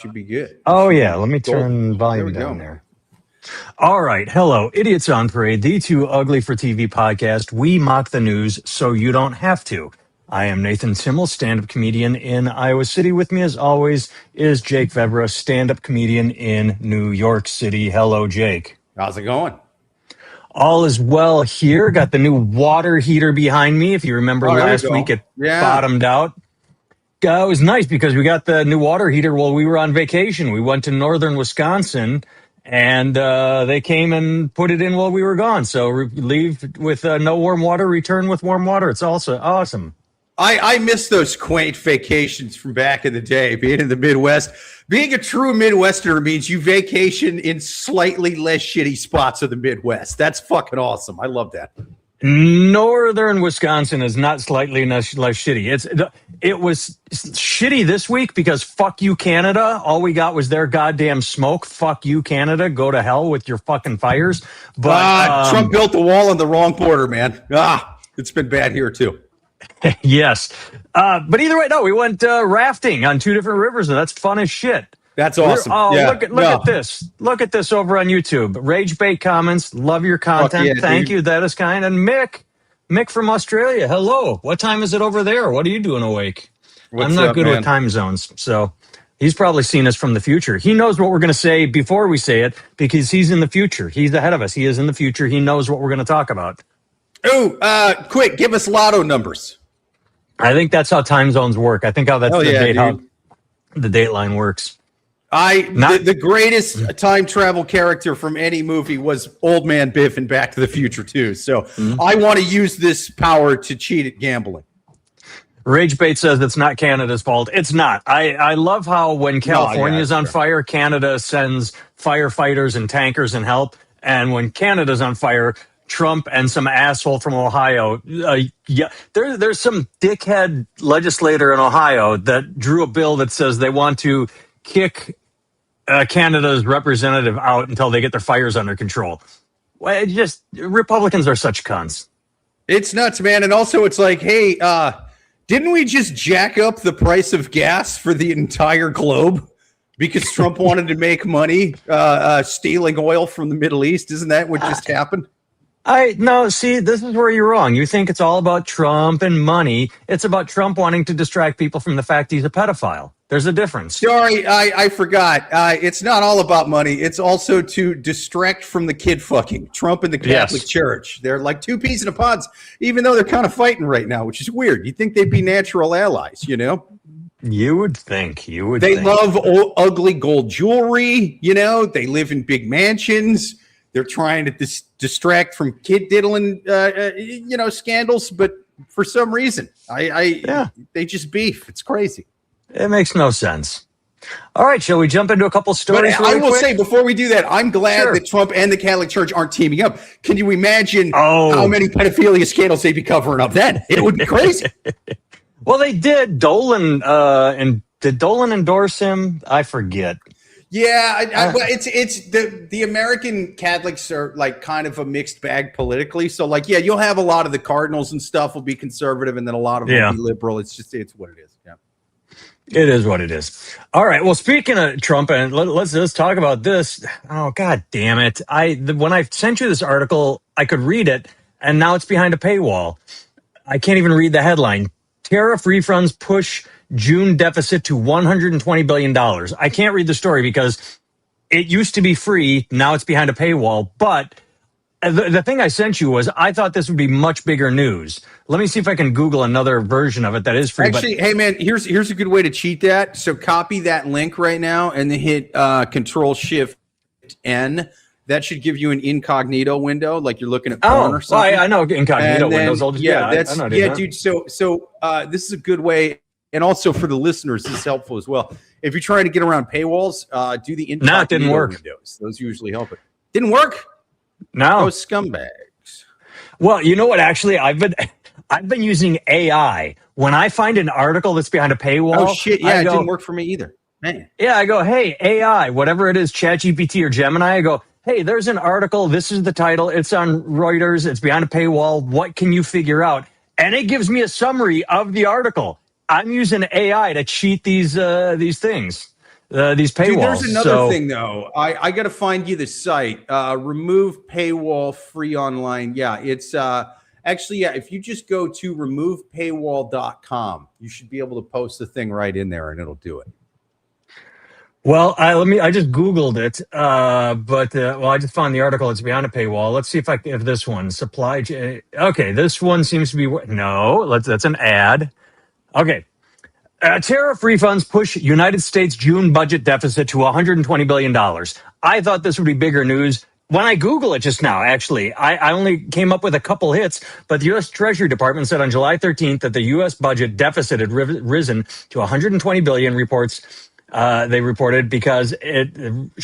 should be good. Oh, yeah. Let me turn volume down there. All right. Hello, Idiots on Parade, the Too Ugly for TV podcast. We mock the news so you don't have to. I am Nathan Timmel, stand-up comedian in Iowa City. With me, as always, is Jake Vevera, stand-up comedian in New York City. Hello, Jake. How's it going? All is well here. Got the new water heater behind me. If you remember last week, it bottomed out. It was nice because we got the new water heater while we were on vacation. We went to northern Wisconsin, and they came and put it in while we were gone. So leave with no warm water, return with warm water. It's also awesome. I miss those quaint vacations from back in the day, being in the Midwest. Being a true Midwesterner means you vacation in slightly less shitty spots of the Midwest. That's fucking awesome. I love that. Northern Wisconsin is not slightly less shitty. It was shitty this week because fuck you, Canada. All we got was their goddamn smoke. Fuck you, Canada. Go to hell with your fucking fires. But Trump built the wall on the wrong border, man. It's been bad here too. Yes. But either way, no, we went rafting on 2 different rivers, and that's fun as shit. That's awesome. Look at this. Look at this over on YouTube. Rage bait comments. Love your content. Yeah, Thank you. That is kind. And Mick from Australia. Hello. What time is it over there? What are you doing awake? I'm not good with time zones, so he's probably seen us from the future. He knows what we're going to say before we say it because he's in the future. He's ahead of us. He is in the future. He knows what we're going to talk about. Oh, quick, give us lotto numbers. I think that's how time zones work. I think how that's how the dateline works. The greatest time travel character from any movie was Old Man Biff in Back to the Future too. So I want to use this power to cheat at gambling. Ragebait says it's not Canada's fault. It's not. I love how when California's on fire, Canada sends firefighters and tankers and help. And when Canada's on fire, Trump and some asshole from Ohio. There's some dickhead legislator in Ohio that drew a bill that says they want to kick Canada's representative out until they get their fires under control. Well, Republicans are such cunts. It's nuts, man. And also it's like, hey, didn't we just jack up the price of gas for the entire globe because Trump wanted to make money stealing oil from the Middle East? Isn't that what just happened? No, see, this is where you're wrong. You think it's all about Trump and money. It's about Trump wanting to distract people from the fact he's a pedophile. There's a difference. Sorry, I forgot. It's not all about money. It's also to distract from the kid fucking. Trump and the Catholic Church. They're like two peas in a pod, even though they're kind of fighting right now, which is weird. You'd think they'd be natural allies, you know? You would think. They love ugly gold jewelry, you know? They live in big mansions. They're trying to distract from kid diddling, scandals. But for some reason, they just beef. It's crazy. It makes no sense. All right, shall we jump into a couple stories? But I will say, before we do that, I'm glad that Trump and the Catholic Church aren't teaming up. Can you imagine how many pedophilia scandals they'd be covering up then? It would be crazy. Well, they did. Dolan, and did Dolan endorse him? I forget. Yeah, it's the American Catholics are like kind of a mixed bag politically. So like, you'll have a lot of the cardinals and stuff will be conservative, and then a lot of them will be liberal. It's what it is. Yeah, it is what it is. All right. Well, speaking of Trump, and let's talk about this. Oh, God damn it! When I sent you this article, I could read it, and now it's behind a paywall. I can't even read the headline. Tariff refunds push June deficit to $120 billion. I can't read the story because it used to be free. Now it's behind a paywall. But the thing I sent you was I thought this would be much bigger news. Let me see if I can Google another version of it that is free. Actually, hey, man, here's a good way to cheat that. So copy that link right now and then hit Control-Shift-N. That should give you an incognito window, like you're looking at porn or something. I know incognito windows. Dude. So this is a good way. And also for the listeners, this is helpful as well. If you're trying to get around paywalls, do the incognito it didn't work. windows. Those usually help it. Didn't work? No. Those scumbags. Well, you know what? Actually, I've been using AI. When I find an article that's behind a paywall. Oh, shit. Yeah, it didn't work for me either. Man. Yeah, I go, hey, AI, whatever it is, ChatGPT or Gemini, I go, hey, there's an article. This is the title. It's on Reuters. It's behind a paywall. What can you figure out? And it gives me a summary of the article. I'm using AI to cheat these things. these paywalls. Dude, there's another thing though. I got to find you the site. Remove paywall free online. Yeah, it's actually, yeah, if you just go to removepaywall.com, you should be able to post the thing right in there and it'll do it. Well, I just Googled it, but I just found the article. It's beyond a paywall. Let's see if this one supply chain. Okay, this one seems to be that's an ad. Okay, tariff refunds push United States June budget deficit to $120 billion. I thought this would be bigger news. When I Google it just now, actually, I only came up with a couple hits, but the U.S. Treasury Department said on July 13th that the U.S. budget deficit had risen to $120 billion, they reported, because it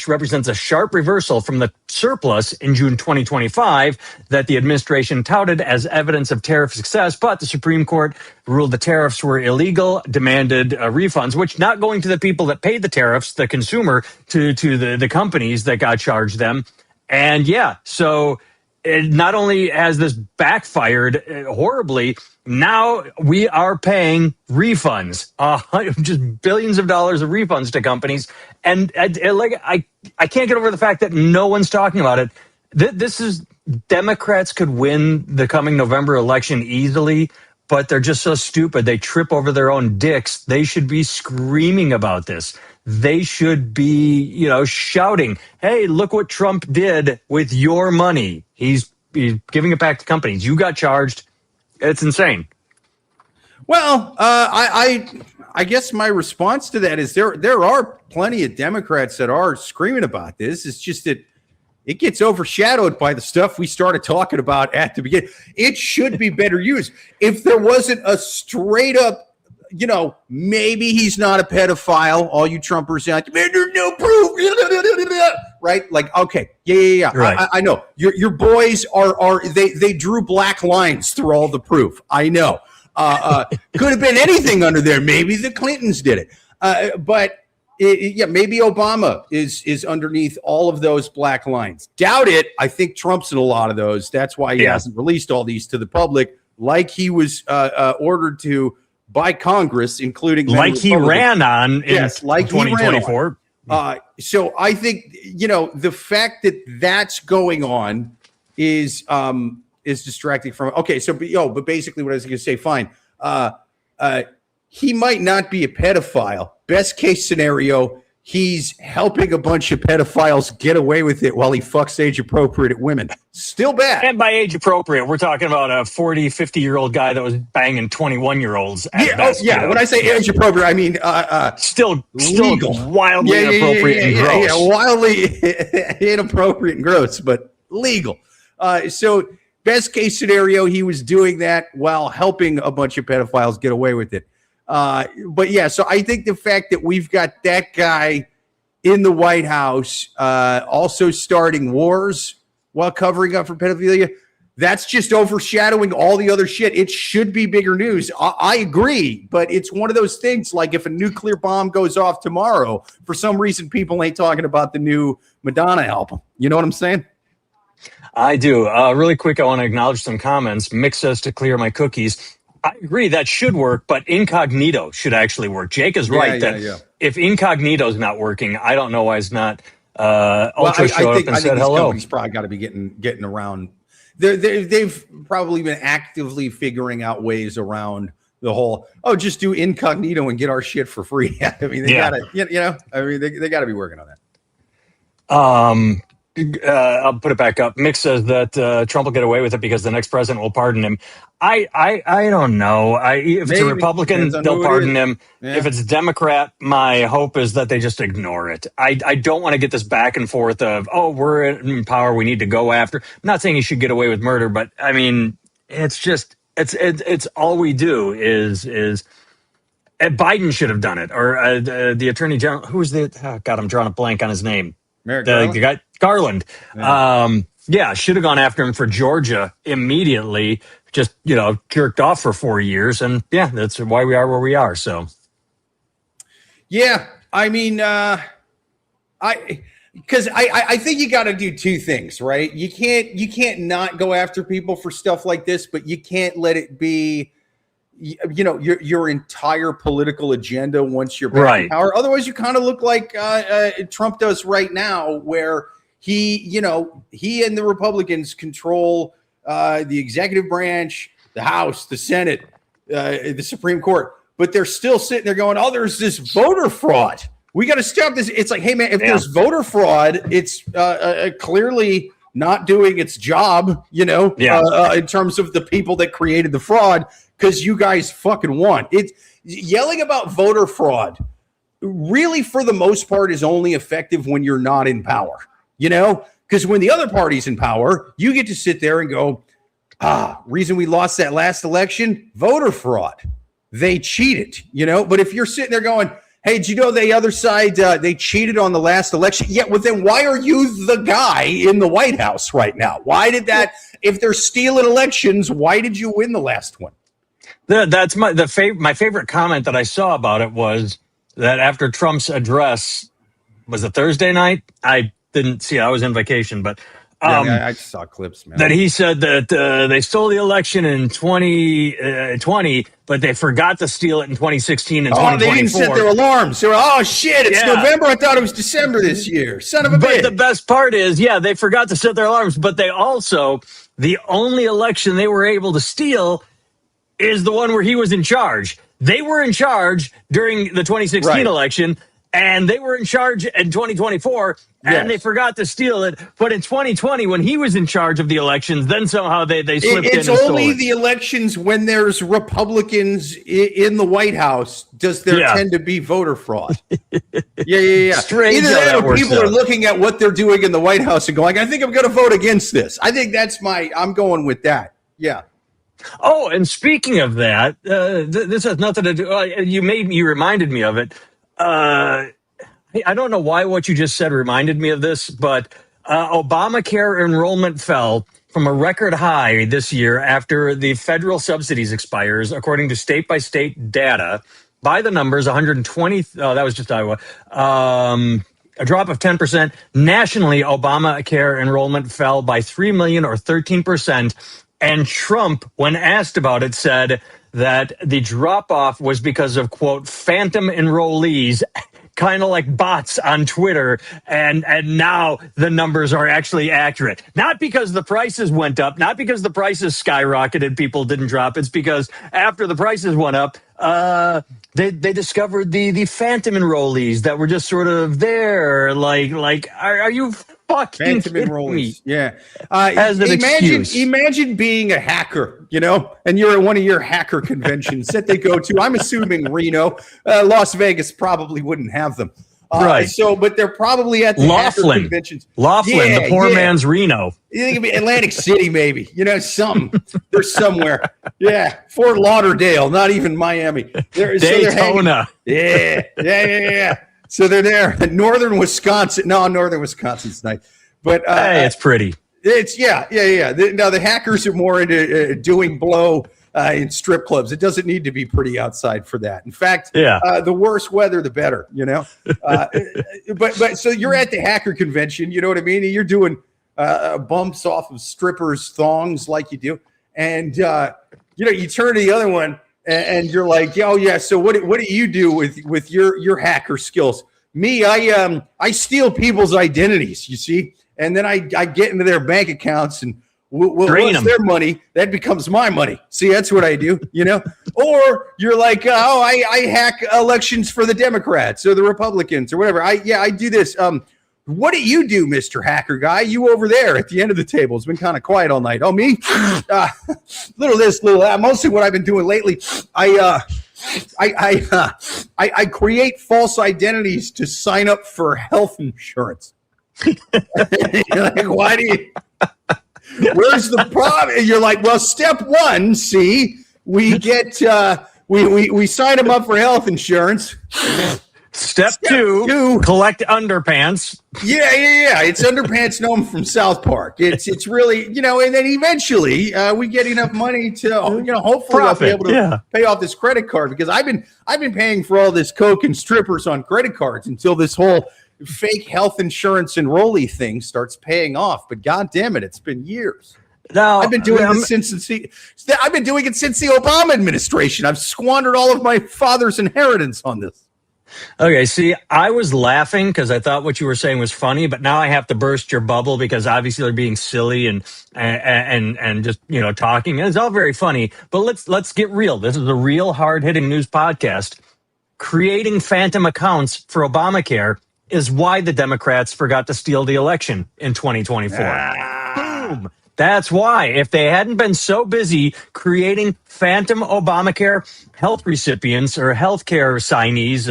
represents a sharp reversal from the surplus in June 2025 that the administration touted as evidence of tariff success. But the Supreme Court ruled the tariffs were illegal, demanded refunds, which not going to the people that paid the tariffs, the consumer, to the companies that got charged them. And yeah, so it not only has this backfired horribly, now we are paying refunds, just billions of dollars of refunds to companies. And I can't get over the fact that no one's talking about it. This is, Democrats could win the coming November election easily, but they're just so stupid. They trip over their own dicks. They should be screaming about this. They should be, shouting, hey, look what Trump did with your money. He's giving it back to companies. You got charged. It's insane. Well, I guess my response to that is there are plenty of Democrats that are screaming about this. It's just that it gets overshadowed by the stuff we started talking about at the beginning. It should be better used. If there wasn't a straight up, maybe he's not a pedophile. All you Trumpers out, man, there's no proof, right? Like, okay, yeah. Right. I know your boys are they drew black lines through all the proof. I know. Could have been anything under there. Maybe the Clintons did it, but maybe Obama is underneath all of those black lines. Doubt it. I think Trump's in a lot of those. That's why he hasn't released all these to the public, like he was ordered to by Congress, including like he ran on in 2024. So I think the fact that that's going on is distracting from. Okay, so but basically what I was going to say, fine. He might not be a pedophile. Best case scenario, he's helping a bunch of pedophiles get away with it while he fucks age-appropriate women. Still bad. And by age-appropriate, we're talking about a 40, 50-year-old guy that was banging 2121-year-olds. When I say age-appropriate, I mean still legal. Wildly inappropriate and gross. Yeah, wildly inappropriate and gross, but legal. So best case scenario, he was doing that while helping a bunch of pedophiles get away with it. So I think the fact that we've got that guy in the White House also starting wars while covering up for pedophilia, that's just overshadowing all the other shit. It should be bigger news. I agree, but it's one of those things like if a nuclear bomb goes off tomorrow, for some reason people ain't talking about the new Madonna album. You know what I'm saying? I do. Really quick, I want to acknowledge some comments. Mick says to clear my cookies. I agree that should work, but incognito should actually work. Jake is right that if incognito is not working, I don't know why it's not. Ultra showed up and said hello. Companies probably got to be getting around. They've probably been actively figuring out ways around the whole. Oh, just do incognito and get our shit for free. I mean, they gotta, they got to be working on that. I'll put it back up. Mick says that Trump will get away with it because the next president will pardon him. I don't know. If it's a Republican, they'll pardon him. Yeah. If it's a Democrat, my hope is that they just ignore it. I don't want to get this back and forth of, we're in power, we need to go after. I'm not saying he should get away with murder, but I mean, it's just it's all we do is Biden should have done it, or the Attorney General. Who was the? God, I'm drawing a blank on his name. The guy Garland. Yeah. Should have gone after him for Georgia immediately. Just, jerked off for 4 years. And that's why we are where we are. So. Yeah. I mean, I think you got to do two things, right? You can't not go after people for stuff like this, but you can't let it be, your entire political agenda once you're back in power. Otherwise, you kind of look like Trump does right now, where he and the Republicans control the executive branch, the House, the Senate, the Supreme Court, but they're still sitting there going, "Oh, there's this voter fraud. We got to stop this." It's like, hey man, if there's voter fraud, it's clearly not doing its job, in terms of the people that created the fraud, because you guys fucking won. It's yelling about voter fraud really, for the most part, is only effective when you're not in power, because when the other party's in power, you get to sit there and go, reason we lost that last election, voter fraud. They cheated, but if you're sitting there going, hey, did you know the other side, they cheated on the last election? Yeah, well, then why are you the guy in the White House right now? Why did that, if they're stealing elections, why did you win the last one? That's my favorite comment that I saw about it was that after Trump's address, was it Thursday night? I didn't see it. I was on vacation, but I saw clips, man. That he said that they stole the election in 2020, but they forgot to steal it in 2016 and 2024. They didn't set their alarms. They were, oh, shit, it's November. I thought it was December this year. Son of a bitch. But the best part is, they forgot to set their alarms, but they also, the only election they were able to steal is the one where he was in charge. They were in charge during the 2016 election, and they were in charge in 2024, and they forgot to steal it. But in 2020, when he was in charge of the elections, then somehow they slipped in and stole it. It's only the elections when there's Republicans in the White House does there tend to be voter fraud. Yeah. Strange. Either that or people are looking at what they're doing in the White House and going, I think I'm going to vote against this. I think I'm going with that. Yeah. Oh, and speaking of that, this has nothing to do. You reminded me of it. I don't know why what you just said reminded me of this, but Obamacare enrollment fell from a record high this year after the federal subsidies expires, according to state-by-state data. By the numbers, 120. Oh, that was just Iowa. A drop of 10%. Nationally, Obamacare enrollment fell by 3 million or 13%. And Trump, when asked about it, said that the drop-off was because of, quote, phantom enrollees, kind of like bots on Twitter, and now the numbers are actually accurate. Not because the prices went up, not because the prices skyrocketed, people didn't drop. It's because after the prices went up, they discovered the phantom enrollees that were just sort of there, like are you fucking kidding me? Yeah. Excuse. Imagine being a hacker, and you're at one of your hacker conventions that they go to. I'm assuming Reno, Las Vegas probably wouldn't have them. Right. So, but they're probably at the hacker conventions. Laughlin, the poor man's Reno. You think it'd be Atlantic City, maybe. Something. They're somewhere. Yeah. Fort Lauderdale, not even Miami. Daytona. Yeah. So they're there. Northern Wisconsin. No, Northern Wisconsin's nice. But hey, it's pretty. It's yeah. Now the hackers are more into doing blow in strip clubs. It doesn't need to be pretty outside for that. In fact, the worse weather, the better. But so you're at the hacker convention. You know what I mean? And you're doing bumps off of strippers' thongs like you do, and you turn to the other one. And you're like, oh yeah. So what do you do with your hacker skills? Me, I steal people's identities. You see, and then I get into their bank accounts and what's their money? That becomes my money. See, that's what I do. Or you're like, oh, I hack elections for the Democrats or the Republicans or whatever. I do this. What do you do, Mr. Hacker Guy? You over there at the end of the table. It's been kind of quiet all night. Oh, me? Little this, little that. Mostly what I've been doing lately, I create false identities to sign up for health insurance. You're like, why do you? Where's the problem? And you're like, well, step one, see, we get we sign them up for health insurance. Step two, collect underpants. Yeah. It's underpants gnome from South Park. It's really, and then eventually we get enough money to, hopefully I'll be able to pay off this credit card, because I've been paying for all this coke and strippers on credit cards until this whole fake health insurance enrollee thing starts paying off. But God damn it, it's been years. Now, I've been doing this I've been doing it since the Obama administration. I've squandered all of my father's inheritance on this. okay, see, I was laughing because I thought what you were saying was funny, but now I have to burst your bubble because obviously they're being silly and just talking. And it's all very funny, but let's get real. This is a real hard hitting news podcast. Creating phantom accounts for Obamacare is why the Democrats forgot to steal the election in 2024. Boom. That's why. If they hadn't been so busy creating phantom Obamacare health recipients or healthcare signees,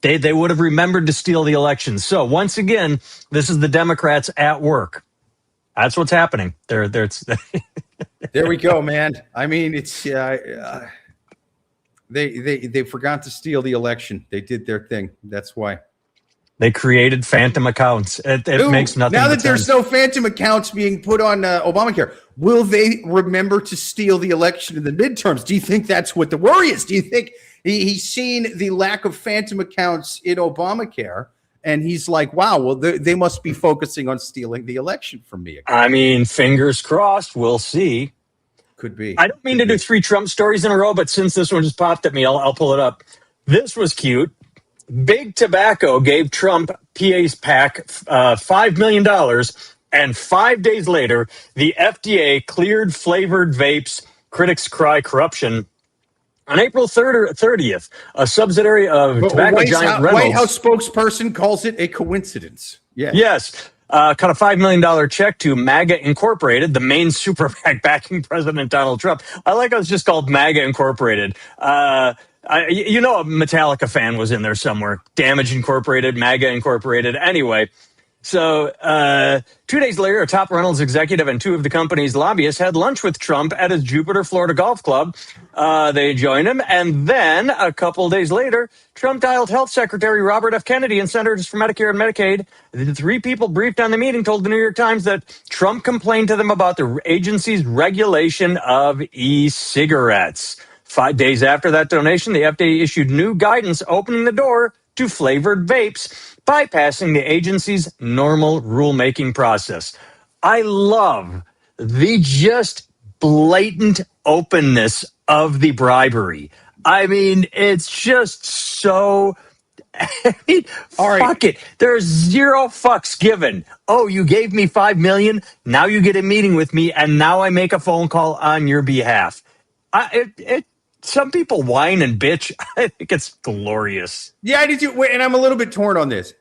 they would have remembered to steal the election. So once again, this is the Democrats at work. That's what's happening. There we go, man. I mean, it's they forgot to steal the election. They did their thing. That's why. They created phantom accounts. It makes nothing. Now that there's no phantom accounts being put on Obamacare, will they remember to steal the election in the midterms? Do you think that's what the worry is? Do you think he's seen the lack of phantom accounts in Obamacare, and he's like, wow, well, they must be focusing on stealing the election from me again? I mean, fingers crossed. We'll see. Could be. I don't mean to do 3 Trump stories in a row, but since this one just popped at me, I'll pull it up. This was cute. Big Tobacco gave Trump PA's PAC $5 million, and 5 days later, the FDA cleared flavored vapes. Critics cry corruption. On April 30th, a subsidiary of tobacco giant Reynolds. White House spokesperson calls it a coincidence. Yeah. Yes. Cut a $5 million check to MAGA Incorporated, the main super PAC backing President Donald Trump. I like how it's just called MAGA Incorporated. A Metallica fan was in there somewhere. Damage Incorporated, MAGA Incorporated. Anyway, so 2 days later, a top Reynolds executive and 2 of the company's lobbyists had lunch with Trump at his Jupiter, Florida golf club. They joined him. And then a couple days later, Trump dialed Health Secretary Robert F. Kennedy and Centers for Medicare and Medicaid. The 3 people briefed on the meeting told the New York Times that Trump complained to them about the agency's regulation of e-cigarettes. 5 days after that donation, the FDA issued new guidance opening the door to flavored vapes, bypassing the agency's normal rulemaking process. I love the just blatant openness of the bribery. I mean, it's just so... Fuck it. There's 0 fucks given. Oh, you gave me $5 million. Now you get a meeting with me, and now I make a phone call on your behalf. Some people whine and bitch. I think it's glorious. Yeah, I do too. And I'm a little bit torn on this.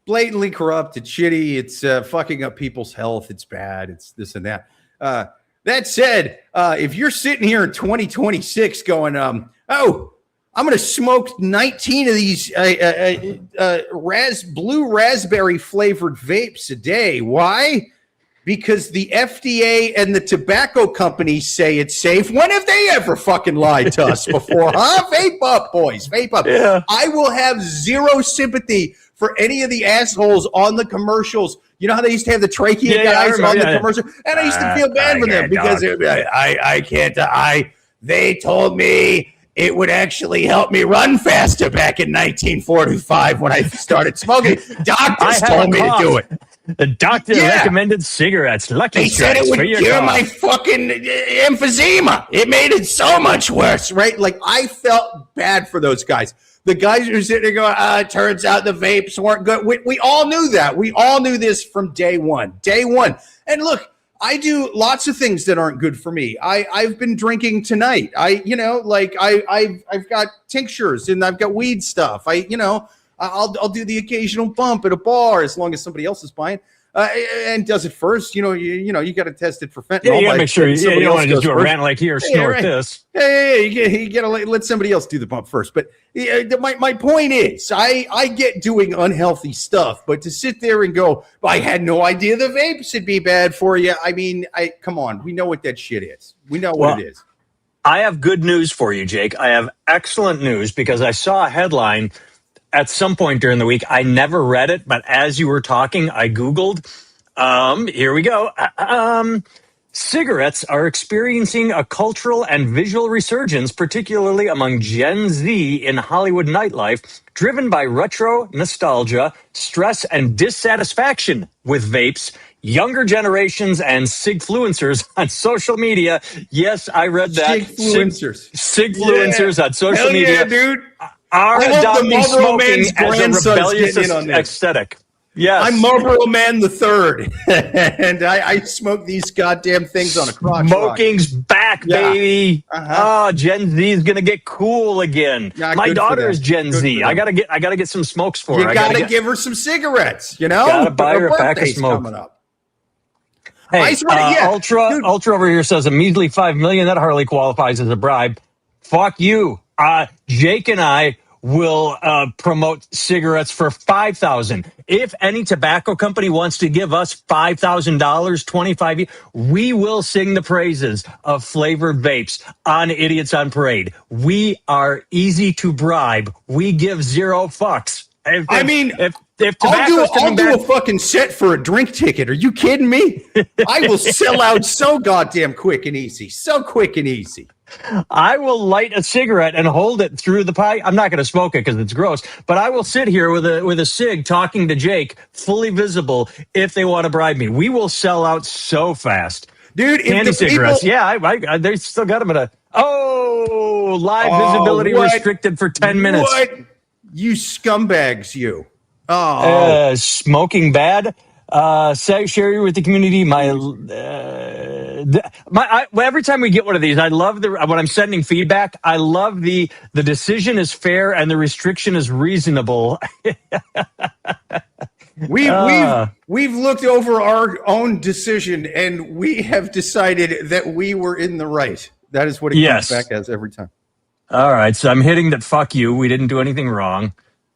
Blatantly corrupt. It's shitty. It's fucking up people's health. It's bad. It's this and that. That said, if you're sitting here in 2026 going, I'm going to smoke 19 of these blue raspberry flavored vapes a day. Why? Because the FDA and the tobacco companies say it's safe. When have they ever fucking lied to us before? Huh? Vape up, boys. Vape up. Yeah. I will have 0 sympathy for any of the assholes on the commercials. You know how they used to have the trachea guys on the commercial? And I used to feel bad for them because they told me it would actually help me run faster back in 1945 when I started smoking. Doctors told me to do it. The doctor recommended cigarettes. Lucky Strikes. They said it would cure my fucking emphysema. It made it so much worse, right? Like, I felt bad for those guys. The guys who are sitting there going, it turns out the vapes weren't good. We all knew that. We all knew this from day one. Day one. And look, I do lots of things that aren't good for me. I've been drinking tonight. I've got tinctures and I've got weed stuff. I'll do the occasional bump at a bar as long as somebody else is buying and does it first. You got to test it for fentanyl. Yeah, you got to make sure you don't want to just do a rant like here, snort this. You got to let somebody else do the bump first. But my point is, I get doing unhealthy stuff, but to sit there and go, I had no idea the vapes would be bad for you. I mean, come on, we know what that shit is. We know what it is. I have good news for you, Jake. I have excellent news because I saw a headline at some point during the week. I never read it, but as you were talking, I Googled. Here we go. Cigarettes are experiencing a cultural and visual resurgence, particularly among Gen Z in Hollywood nightlife, driven by retro nostalgia, stress, and dissatisfaction with vapes, younger generations and sigfluencers on social media. Yes, I read that. Sigfluencers on social media. Yeah, dude. Are I hope the adopting Marlboro smoking Man's as a grandson's rebellious getting in on this. aesthetic. Yes. I'm Marlboro Man the Third, and I smoke these goddamn things on a crotch rock. Smoking's back, baby. Oh, Gen Z is gonna get cool again. My daughter is Gen Z. I gotta get some smokes for her. You gotta give her some cigarettes. You know, gotta buy her a pack of smoke. Coming up. Hey, Ultra over here says a measly $5 million. That hardly qualifies as a bribe. Fuck you. Jake and I will promote cigarettes for $5,000. If any tobacco company wants to give us $5,000, 25 years, we will sing the praises of flavored vapes on Idiots on Parade. We are easy to bribe. We give zero fucks. If I'll do a fucking set for a drink ticket. Are you kidding me? I will sell out so goddamn quick and easy. So quick and easy. I will light a cigarette and hold it through the pipe. I'm not going to smoke it because it's gross, but I will sit here with a cig talking to Jake, fully visible, if they want to bribe me. We will sell out so fast. Dude, candy cigarettes. I they still got them at live visibility restricted for 10 minutes. What? You scumbags, you. Smoking bad. Share with the community. Every time we get one of these, I love when I'm sending feedback. I love the decision is fair and the restriction is reasonable. We've looked over our own decision and we have decided that we were in the right. That is what it comes back as every time. All right, so I'm hitting that. Fuck you. We didn't do anything wrong.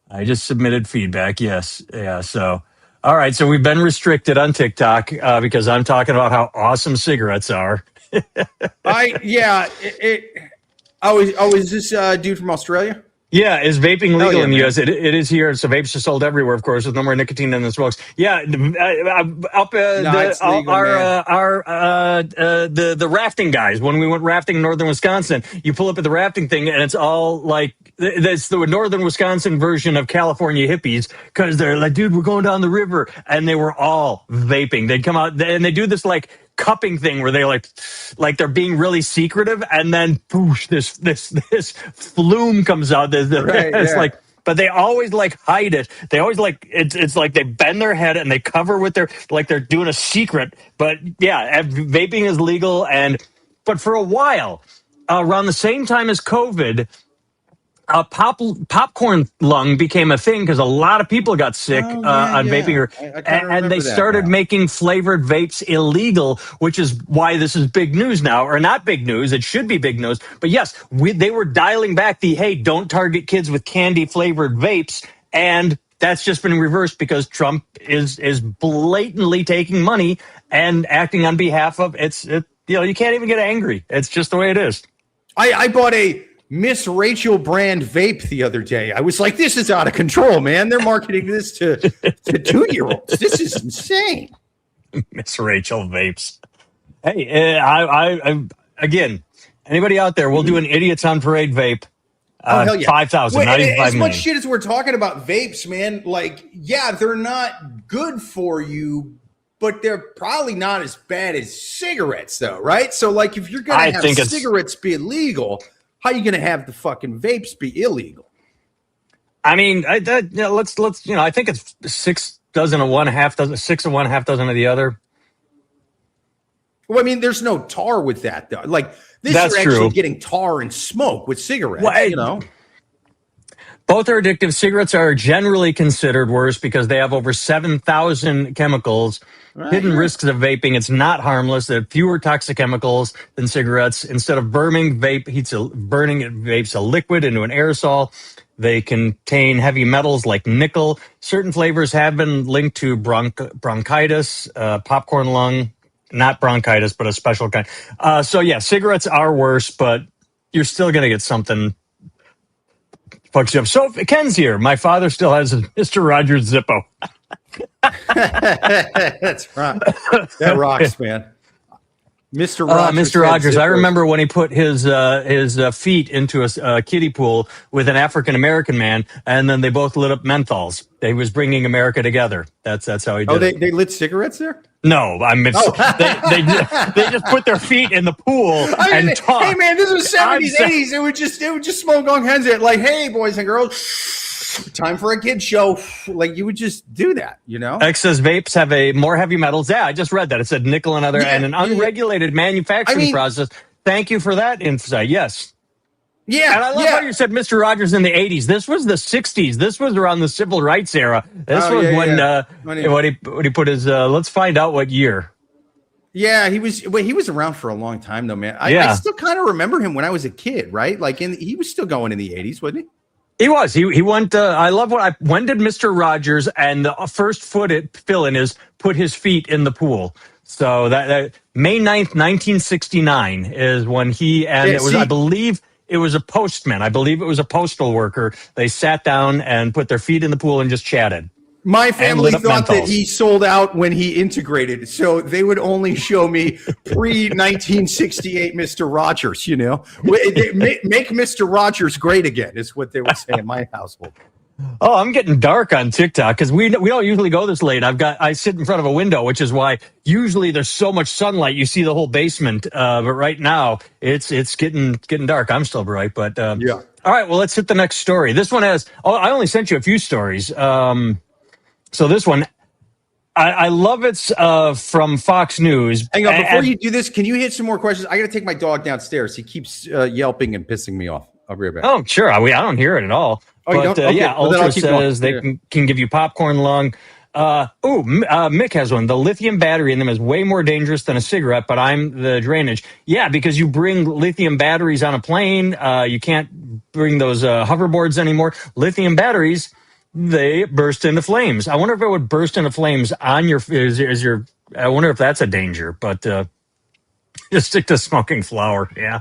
I just submitted feedback. Yes, yeah. So. All right, so we've been restricted on TikTok because I'm talking about how awesome cigarettes are. Is this dude from Australia? Yeah, is vaping legal in the U.S.? It is here. So vapes are sold everywhere, of course, with no more nicotine in the smokes. Yeah, the rafting guys. When we went rafting in northern Wisconsin, you pull up at the rafting thing, and it's all like that's the northern Wisconsin version of California hippies because they're like, dude, we're going down the river, and they were all vaping. They'd come out and they do this like cupping thing where they like they're being really secretive, and then poosh, this flume comes out. But they always like hide it. They always like it's like they bend their head and they cover with their like they're doing a secret. But yeah, vaping is legal, but for a while, around the same time as COVID, popcorn lung became a thing because a lot of people got sick on vaping, and they started making flavored vapes illegal, which is why this is big news now, or not big news. It should be big news. But yes, they were dialing back hey, don't target kids with candy flavored vapes, and that's just been reversed because Trump is blatantly taking money and acting on behalf of you can't even get angry. It's just the way it is. I bought a Miss Rachel brand vape the other day. I was like, this is out of control, man. They're marketing this to 2-year-olds. This is insane. Miss Rachel vapes. Hey, I again, anybody out there, we'll do an Idiots on Parade vape. Hell yeah. 5,000, not even 5 as million. much shit as we're talking about vapes, man, they're not good for you, but they're probably not as bad as cigarettes, though, right? So, if you're going to have cigarettes be illegal, how are you going to have the fucking vapes be illegal? I mean, let's I think it's 6 dozen of one, half dozen, 6 of one, half dozen of the other. Well, I mean, there's no tar with that, though. This That's you're actually true. getting tar and smoke with cigarettes, Both are addictive. Cigarettes are generally considered worse because they have over 7,000 chemicals. Hidden risks of vaping. It's not harmless. There are fewer toxic chemicals than cigarettes. Instead of burning vapes a liquid into an aerosol. They contain heavy metals like nickel. Certain flavors have been linked to bronchitis, popcorn lung, not bronchitis, but a special kind. Cigarettes are worse, but you're still going to get something fucks you up. So Ken's here. My father still has his Mr. Rogers Zippo. That's right. That rocks, man. Mr. Rogers. Mr. Rogers. I remember when he put his feet into a kiddie pool with an African American man, and then they both lit up menthols. He was bringing America together. That's how he did it. They lit cigarettes there? No, I mean they just put their feet in the pool and talked. Hey man, this was 70s, 80s. It would just smoke on hands like, hey boys and girls. Time for a kid show. Like you would just do that, you know? X says vapes have a more heavy metals. Yeah, I just read that. It said nickel and other and an unregulated manufacturing process. Thank you for that insight. Yes. Yeah. And I love how you said Mr. Rogers in the 80s. This was the 60s. This was around the civil rights era. This was when he put his let's find out what year. Yeah, he was around for a long time though, man. I still kind of remember him when I was a kid, right? Like he was still going in the 80s, wasn't he? He was. He went. I love when did Mr. Rogers and the first fill-in is put his feet in the pool. So that May 9th, 1969 is when he and it was. I believe it was a postman. I believe it was a postal worker. They sat down and put their feet in the pool and just chatted. My family thought that he sold out when he integrated, so they would only show me pre-1968 Mr. Rogers, you know. Make Mr. Rogers great again is what they would say in my household. Oh, I'm getting dark on TikTok because we don't usually go this late. I sit in front of a window, which is why usually there's so much sunlight you see the whole basement. But right now it's getting dark. I'm still bright, but yeah. All right, well let's hit the next story. This one has. Oh, I only sent you a few stories. So this one, I love it's from Fox News. Hang on, before you do this, can you hit some more questions? I got to take my dog downstairs. He keeps yelping and pissing me off. I'll be right back. Oh, sure. I don't hear it at all. Oh, you don't? Okay. Yeah, Ultra says they can give you popcorn lung. Mick has one. The lithium battery in them is way more dangerous than a cigarette, but I'm the drainage. Yeah, because you bring lithium batteries on a plane. You can't bring those hoverboards anymore. Lithium batteries, they burst into flames. I wonder if it would burst into flames on your I wonder if that's a danger, but just stick to smoking flower. Yeah.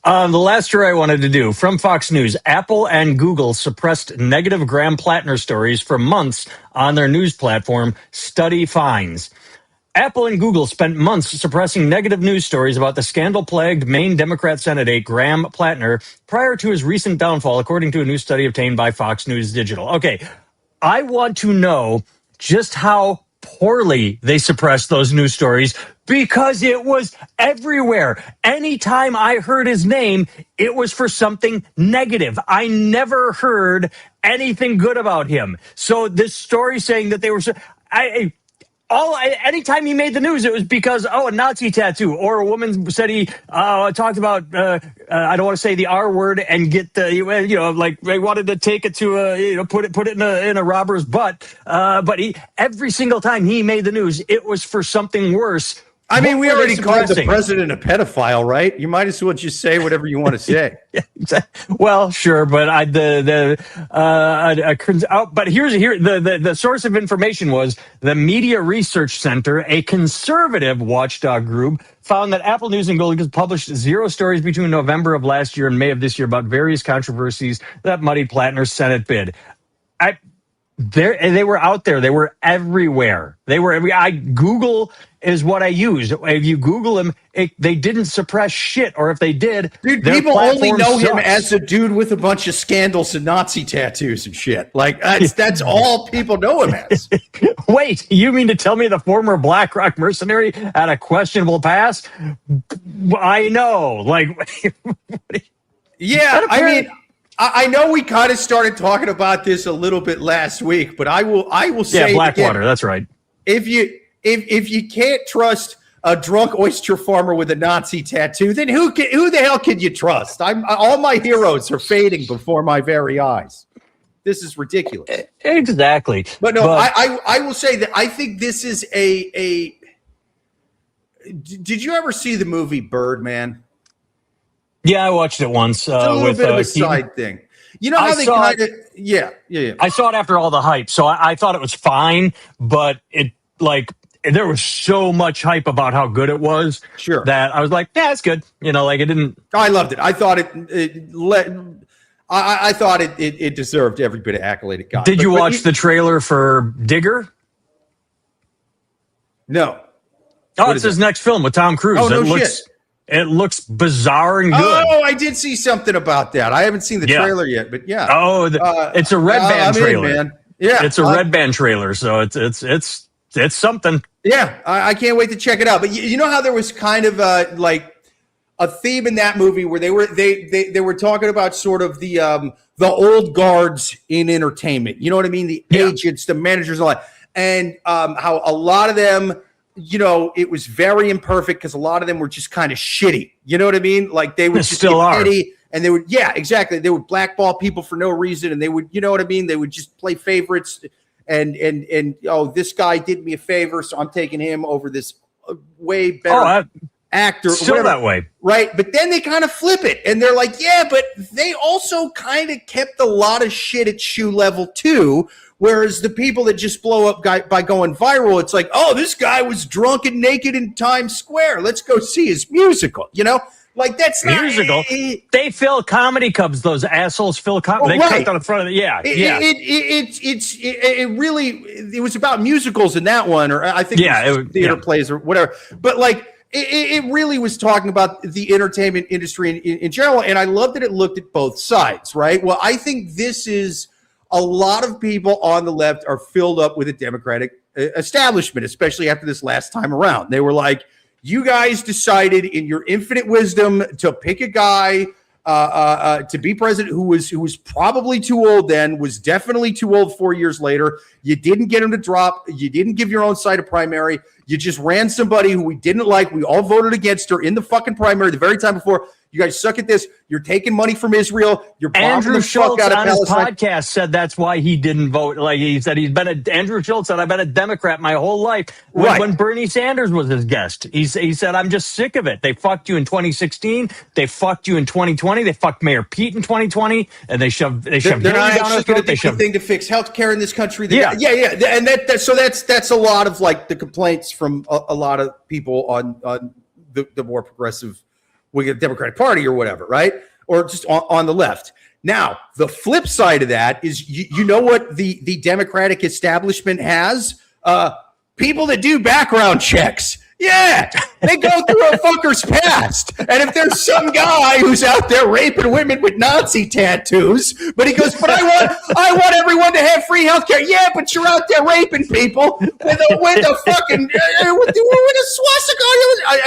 The last story I wanted to do from Fox News, Apple and Google suppressed negative Graham Plattner stories for months on their news platform. Study finds. Apple and Google spent months suppressing negative news stories about the scandal-plagued Maine Democrat Senate aide Graham Plattner prior to his recent downfall, according to a new study obtained by Fox News Digital. Okay, I want to know just how poorly they suppressed those news stories because it was everywhere. Anytime I heard his name, it was for something negative. I never heard anything good about him. So this story saying that they were... anytime he made the news, it was because, a Nazi tattoo, or a woman said he talked about, I don't want to say the R word and get the, like they wanted to take it to, put it in a robber's butt. But every single time he made the news, it was for something worse. I mean, we already called the president a pedophile, right? You might as well just say whatever you want to say. Well, sure, but but here's the source of information was the Media Research Center, a conservative watchdog group, found that Apple News and Google published 0 stories between November of last year and May of this year about various controversies that muddied Plattner's Senate bid. They were out there. They were everywhere. Google is what I use. If you Google them, they didn't suppress shit, or if they did, dude, people only know him as a dude with a bunch of scandals and Nazi tattoos and shit. Like that's all people know him as. Wait, you mean to tell me the former BlackRock mercenary had a questionable past? I know. Yeah, I mean. I know we kind of started talking about this a little bit last week, but I will say Blackwater. That's right. If you can't trust a drunk oyster farmer with a Nazi tattoo, then who the hell can you trust? All my heroes are fading before my very eyes. This is ridiculous. Exactly. But no, I will say that I think this is a. Did you ever see the movie Birdman? Yeah, I watched it once. It's a little bit of a side thing. You know how they kind of... Yeah. I saw it after all the hype, so I thought it was fine, but there was so much hype about how good it was that I was like, yeah, it's good. It didn't... I loved it. I thought I thought it deserved every bit of accolade it got. Did you watch the trailer for Digger? No. Oh, it's his next film with Tom Cruise. Oh, no shit. It looks bizarre and good. Oh, I did see something about that. I haven't seen the trailer yet, but yeah. Oh, it's a Red Band trailer. Man. Yeah, it's a Red Band trailer, so it's something. Yeah, I can't wait to check it out. But you know how there was kind of like a theme in that movie where they were talking about sort of the old guards in entertainment. You know what I mean? The agents, the managers, all that, and how a lot of them. You know, it was very imperfect because a lot of them were just kind of shitty. You know what I mean? Like they would just still are. petty, and they would, exactly. They would blackball people for no reason, and they would, you know what I mean? They would just play favorites, and oh, this guy did me a favor, so I'm taking him over this way better actor. Still that way, right? But then they kind of flip it, and they're like, yeah, but they also kind of kept a lot of shit at shoe level too. Whereas the people that just blow up by going viral, it's like, oh, this guy was drunk and naked in Times Square. Let's go see his musical. You know, like that's not musical. They fill comedy clubs. Those assholes fill comedy. They cut on the front of it. It was about musicals in that one, or I think it was theater plays or whatever. But like. It really was talking about the entertainment industry in general, and I love that it looked at both sides, right? Well, I think this is a lot of people on the left are filled up with a Democratic establishment, especially after this last time around. They were like, you guys decided in your infinite wisdom to pick a guy to be president who was probably too old then, was definitely too old 4 years later. You didn't get him to drop. You didn't give your own side a primary. You just ran somebody who we didn't like. We all voted against her in the fucking primary the very time before. You guys suck at this. You're taking money from Israel. You're bombing the fuck out of Palestine. Andrew Schultz on his podcast said that's why he didn't vote. Like he said, Andrew Schultz said, I've been a Democrat my whole life. When Bernie Sanders was his guest, he said, I'm just sick of it. They fucked you in 2016. They fucked you in 2020. They fucked Mayor Pete in 2020, and they shoved. They're not actually going to do anything to fix healthcare in this country. And that's a lot of like the complaints from a lot of people on the more progressive. We get Democratic Party or whatever, right? Or just on the left. Now, the flip side of that is, you know what the Democratic establishment has? People that do background checks. Yeah, they go through a fucker's past. And if there's some guy who's out there raping women with Nazi tattoos, but he goes, but I want everyone to have free health care. Yeah, but you're out there raping people with a fucking with a swastika.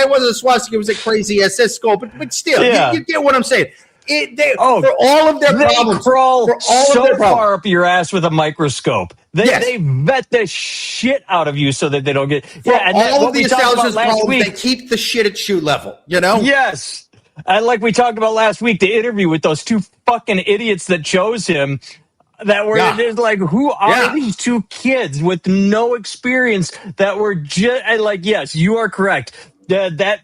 It wasn't a swastika, it was a crazy SS skull, but still, you get what I'm saying. For all of their problems, crawl so far up your ass with a microscope. They vet the shit out of you so that they don't get. And all of the establishment's problems, they keep the shit at shoe level. You know. Yes, and like we talked about last week, the interview with those two fucking idiots that chose him. That were just like, who are these two kids with no experience that were just like, yes, you are correct. That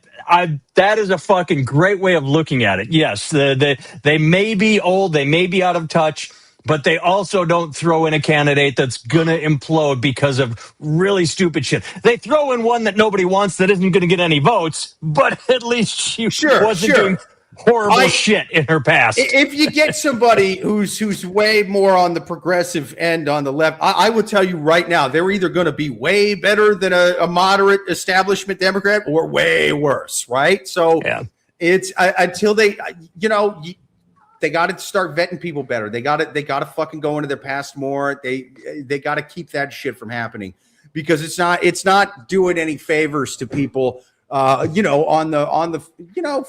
is a fucking great way of looking at it. Yes, they may be old, they may be out of touch, but they also don't throw in a candidate that's going to implode because of really stupid shit. They throw in one that nobody wants that isn't going to get any votes, but at least she wasn't doing horrible shit in her past. If you get somebody who's way more on the progressive end on the left, I will tell you right now, they're either going to be way better than a moderate establishment Democrat or way worse, right? So it's until they, they got to start vetting people better. They got to fucking go into their past more. They got to keep that shit from happening because it's not doing any favors to people, on the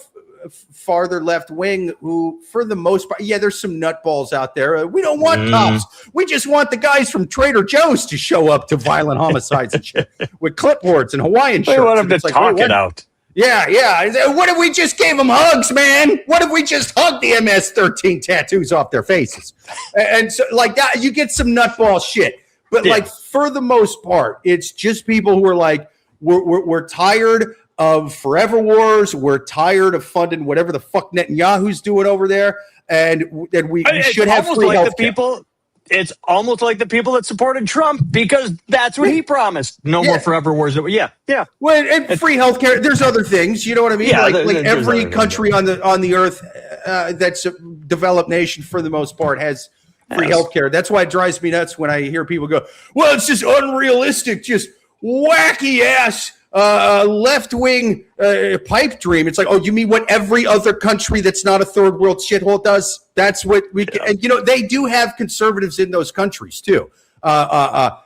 farther left wing who, for the most part, there's some nutballs out there. We don't want cops. We just want the guys from Trader Joe's to show up to violent homicides and shit with clipboards and Hawaiian shirts. We want them to talk it out. Yeah. What if we just gave them hugs, man? What if we just hugged the MS-13 tattoos off their faces? And so, like that, you get some nutball shit. But like for the most part, it's just people who are like, we're tired of forever wars. We're tired of funding whatever the fuck Netanyahu's doing over there, and we should have free healthcare. It's almost like the people that supported Trump because that's what he promised. No more forever wars. Yeah. Well, and free healthcare. There's other things. You know what I mean? Yeah, like every country on the earth that's a developed nation for the most part has free healthcare. That's why it drives me nuts when I hear people go, "Well, it's just unrealistic, just wacky ass." left-wing pipe dream. It's like, oh, you mean what every other country that's not a third world shithole does? That's what we can. And, they do have conservatives in those countries too,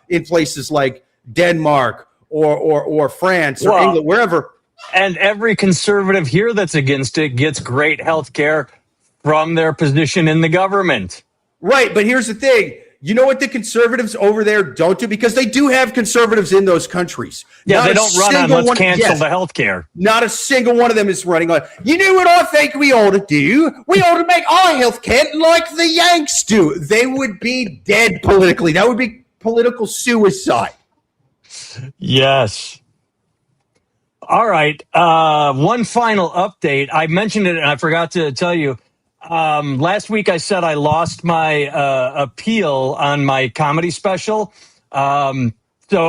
in places like Denmark or France or England, wherever. And every conservative here that's against it gets great health care from their position in the government. Right, but here's the thing. You know what the conservatives over there don't do? Because they do have conservatives in those countries. Yeah, they don't run on let's cancel the health care. Not a single one of them is running on. You know what I think we ought to do? We ought to make our health care like the Yanks do. They would be dead politically. That would be political suicide. Yes. All right. One final update. I mentioned it and I forgot to tell you. Last week I said I lost my appeal on my comedy special. So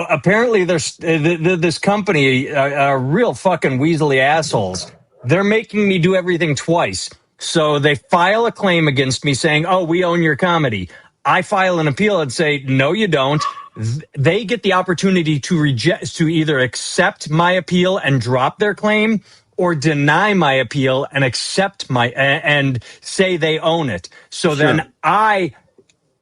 apparently there's this company are real fucking weaselly assholes. They're making me do everything twice. So they file a claim against me saying, oh, we own your comedy. I file an appeal and say, no, you don't. They get the opportunity to either accept my appeal and drop their claim, or deny my appeal and accept and say they own it. So then I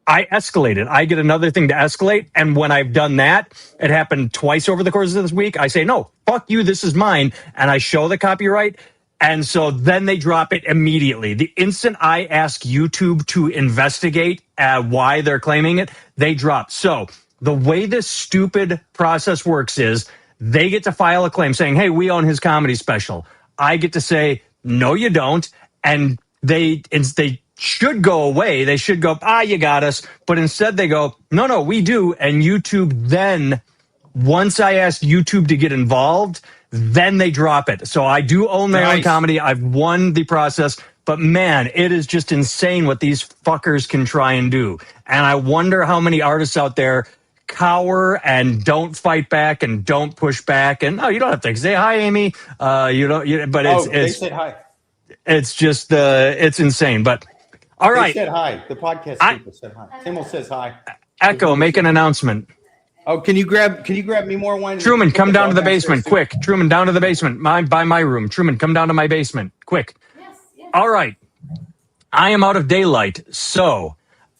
escalate it. I get another thing to escalate. And when I've done that, it happened twice over the course of this week. I say, no, fuck you. This is mine. And I show the copyright. And so then they drop it immediately. The instant I ask YouTube to investigate why they're claiming it, they drop. So the way this stupid process works is they get to file a claim saying, hey, we own his comedy special. I get to say, no, you don't. And they should go away. They should go, you got us. But instead they go, no, we do. And YouTube then, once I ask YouTube to get involved, then they drop it. So I do own my own comedy. I've won the process. But man, it is just insane what these fuckers can try and do. And I wonder how many artists out there cower and don't fight back and don't push back. And you don't have to say hi, Amy. They said hi. It's just it's insane. But all right, they said hi. The podcast people said hi. Timmel says hi. Echo, make an announcement. Oh, can you grab me more wine? Truman, come down to the basement, quick. Truman, down to the basement. By my room. Truman, come down to my basement, quick. Yes. All right. I am out of daylight, so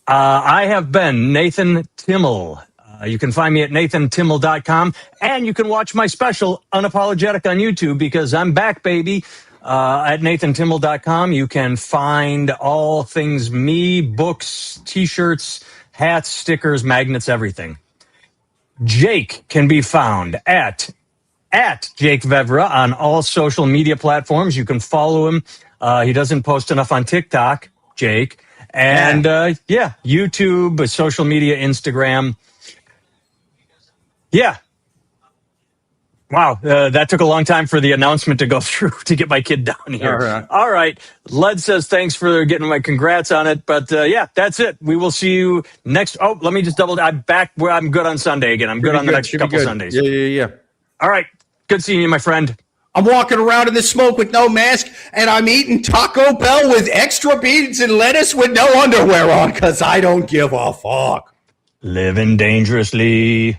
I have been Nathan Timmel. You can find me at nathantimmel.com, and you can watch my special, Unapologetic, on YouTube, because I'm back, baby. At nathantimmel.com, you can find all things me, books, T-shirts, hats, stickers, magnets, everything. Jake can be found at Jake Vevera on all social media platforms. You can follow him. He doesn't post enough on TikTok, Jake. And YouTube, social media, Instagram. Yeah. Wow. That took a long time for the announcement to go through to get my kid down here. All right. Led says thanks for getting my congrats on it. But that's it. We will see you next. Oh, let me just I'm back where I'm good on Sunday again. I'm good on the next couple Sundays. Yeah. All right. Good seeing you, my friend. I'm walking around in the smoke with no mask, and I'm eating Taco Bell with extra beans and lettuce with no underwear on because I don't give a fuck. Living dangerously.